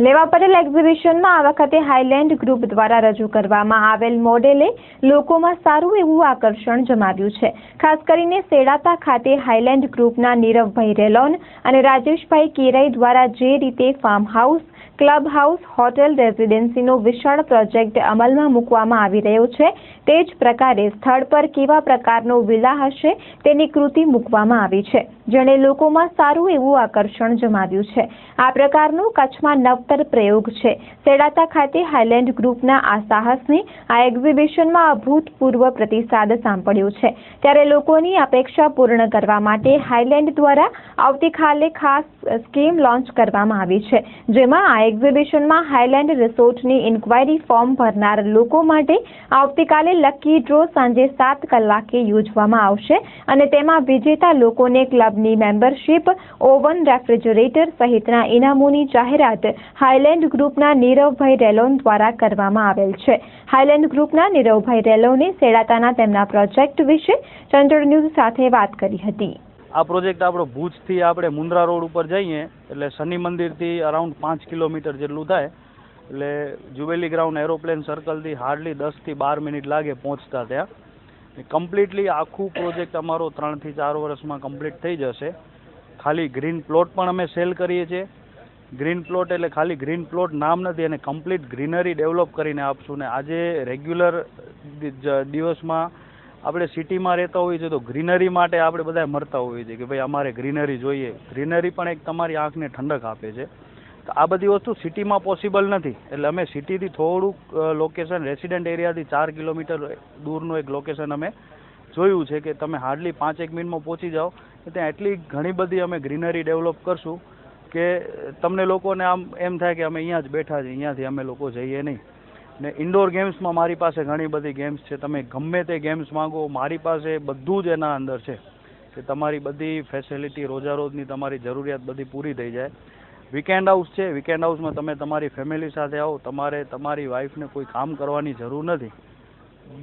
લેવા પડેલ એક્ઝિબિશનમાં આ વખતે હાઈલેન્ડ ગ્રુપ દ્વારા રજૂ કરવામાં આવેલ મોડેલે લોકોમાં સારું એવું આકર્ષણ જમાવ્યું છે। ખાસ કરીને સેડાતા ખાતે હાઈલેન્ડ ગ્રુપના નીરવભાઈ રેલોન અને રાજેશભાઈ કેરાઈ દ્વારા જે રીતે farm house, club house, hotel, રેઝિડેન્સીનો વિશાળ પ્રોજેક્ટ અમલમાં મૂકવામાં આવી રહ્યો છે, તે જ પ્રકારે સ્થળ પર કેવા પ્રકારનો વિલા હશે તેની કૃતિ મૂકવામાં આવી છે, જેણે લોકોમાં સારું એવું આકર્ષણ જમાવ્યું છે। આ પ્રકારનો કચ્છમાં નવતર પ્રયોગ છે। સેડાતા ખાતે હાઈલેન્ડ ગ્રુપના આ સાહસને આ એક્ઝિબિશનમાં અભૂતપૂર્વ પ્રતિસાદ સાંપડ્યો છે, ત્યારે લોકોની અપેક્ષા પૂર્ણ કરવા માટે હાઈલેન્ડ દ્વારા આવતીકાલે ખાસ સ્કીમ લોન્ચ કરવામાં આવી છે, જેમાં આ એક્ઝિબિશનમાં હાઈલેન્ડ રિસોર્ટની ઇન્ક્વાયરી ફોર્મ ભરનાર લોકો માટે આવતીકાલે લકી ડ્રો સાંજે 7 કલાકે યોજવામાં આવશે અને તેમાં વિજેતા લોકોને ક્લબની મેમ્બરશીપ, ઓવન, રેફ્રિજરેટર સહિતના ઇનામોની જાહેરાત હાઈલેન્ડ ગ્રુપના નીરવભાઈ રેલોન દ્વારા કરવામાં આવેલ છે। હાઈલેન્ડ ગ્રુપના નીરવભાઈ રેલોને સેડાતાના તેમના પ્રોજેક્ટ વિશે ચંચળ ન્યૂઝ સાથે વાત કરી હતી। આ પ્રોજેક્ટ આપણો ભુજથી આપણે મુન્દ્રા રોડ ઉપર જઈએ એટલે શનિ મંદિરથી અરાઉન્ડ 5 કિલોમીટર જેટલું થાય, એટલે જુબેલી ગ્રાઉન્ડ એરોપ્લેન સર્કલથી હાર્ડલી 10 થી 12 મિનિટ લાગે પહોંચતા ત્યાં। કમ્પ્લીટલી આખું પ્રોજેક્ટ અમારો 3 થી 4 વર્ષમાં કમ્પ્લીટ થઈ જશે। ખાલી ગ્રીન પ્લોટ પણ અમે સેલ કરીએ છીએ। ગ્રીન પ્લોટ એટલે ખાલી ગ્રીન પ્લોટ નામ નથી, અને કમ્પ્લીટ ગ્રીનરી ડેવલપ કરીને આપશું। ને આજે રેગ્યુલર દિવસમાં આપણે સિટીમાં રહેતા હોઈએ છીએ તો ગ્રીનરી માટે આપણે બધા મરતા હોઈએ છીએ કે ભાઈ અમારે ગ્રીનરી જોઈએ। ગ્રીનરી પણ એક તમારી આંખને ઠંડક આપે છે, તો આ બધી વસ્તુ સિટીમાં પોસિબલ નથી, એટલે અમે સિટીથી થોડુંક લોકેશન રેસિડેન્ટ એરિયાથી 4 કિલોમીટર દૂરનું એક લોકેશન અમે જોયું છે કે તમે હાર્ડલી 5-1 મિનિટમાં પહોંચી જાઓ, ત્યાં એટલી ઘણી બધી અમે ગ્રીનરી ડેવલપ કરશું કે તમને લોકોને આમ એમ થાય કે અમે અહીંયા જ બેઠા છીએ, અહીંયાથી અમે લોકો જઈએ નહીં। ને ઇન્ડોર ગેમ્સમાં મારી પાસે ઘણી બધી ગેમ્સ છે, તમે ગમે તે ગેમ્સ માંગો મારી પાસે બધું જ એના અંદર છે કે તમારી બધી ફેસિલિટી રોજારોજની તમારી જરૂરિયાત બધી પૂરી થઈ જાય। વીકેન્ડ હાઉસ છે, વીકેન્ડ હાઉસમાં તમે તમારી ફેમિલી સાથે આવો, તમારે તમારી વાઈફને કોઈ કામ કરવાની જરૂર નથી।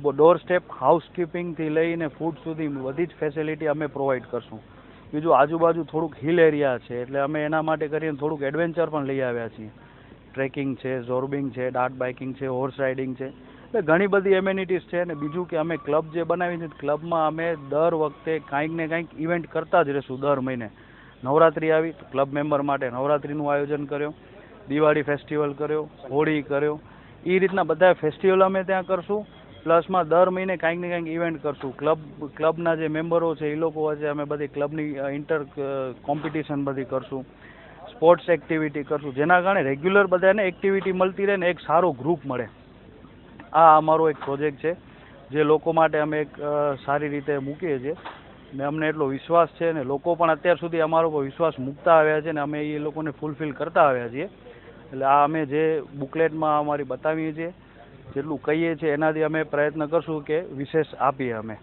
ડોર સ્ટેપ હાઉસકીપિંગથી લઈને ફૂડ સુધી બધી જ ફેસિલિટી અમે પ્રોવાઈડ કરશું। બીજું આજુબાજુ થોડુંક હિલ એરિયા છે, એટલે અમે એના માટે કરીને થોડુંક એડવેન્ચર પણ લઈ આવ્યા છીએ। ટ્રેકિંગ છે, ઝોર્બિંગ છે, ડાર્ટ બાઇકિંગ છે, હોર્સ રાઇડિંગ છે, એટલે ઘણી બધી એમ્યુનિટીઝ છે। અને બીજું કે અમે ક્લબ જે બનાવી છે, ક્લબમાં અમે દર વખતે કાંઈક ને કાંઈક ઇવેન્ટ કરતા જ રહીશું। દર મહિને નવરાત્રિ આવી તો ક્લબ મેમ્બર માટે નવરાત્રિનું આયોજન કર્યો, દિવાળી ફેસ્ટિવલ કર્યો, હોળી કર્યો, એ રીતના બધા ફેસ્ટિવલ અમે ત્યાં કરશું। પ્લસમાં દર મહિને કાંઈક ને કાંઈક ઇવેન્ટ કરશું। ક્લબના જે મેમ્બરો છે એ લોકો વચ્ચે અમે બધી ક્લબની ઇન્ટર કોમ્પિટિશન બધી કરશું, સ્પોર્ટ્સ એક્ટિવિટી કરશું, જેના કારણે રેગ્યુલર બધાને એક્ટિવિટી મળતી રહે ને એક સારો ગ્રુપ મળે। આ અમારો એક પ્રોજેક્ટ છે જે લોકો માટે અમે એક સારી રીતે મૂકીએ છીએ, ને અમને એટલો વિશ્વાસ છે ને લોકો પણ અત્યાર સુધી અમારો પર વિશ્વાસ મૂકતા આવ્યા છે ને અમે એ લોકોને ફૂલફિલ કરતા આવ્યા છીએ। એટલે આ અમે જે બુકલેટમાં અમારી બતાવીએ છીએ, જેટલું કહીએ છીએ એનાથી અમે પ્રયત્ન કરશું કે વિશેષ આપીએ અમે।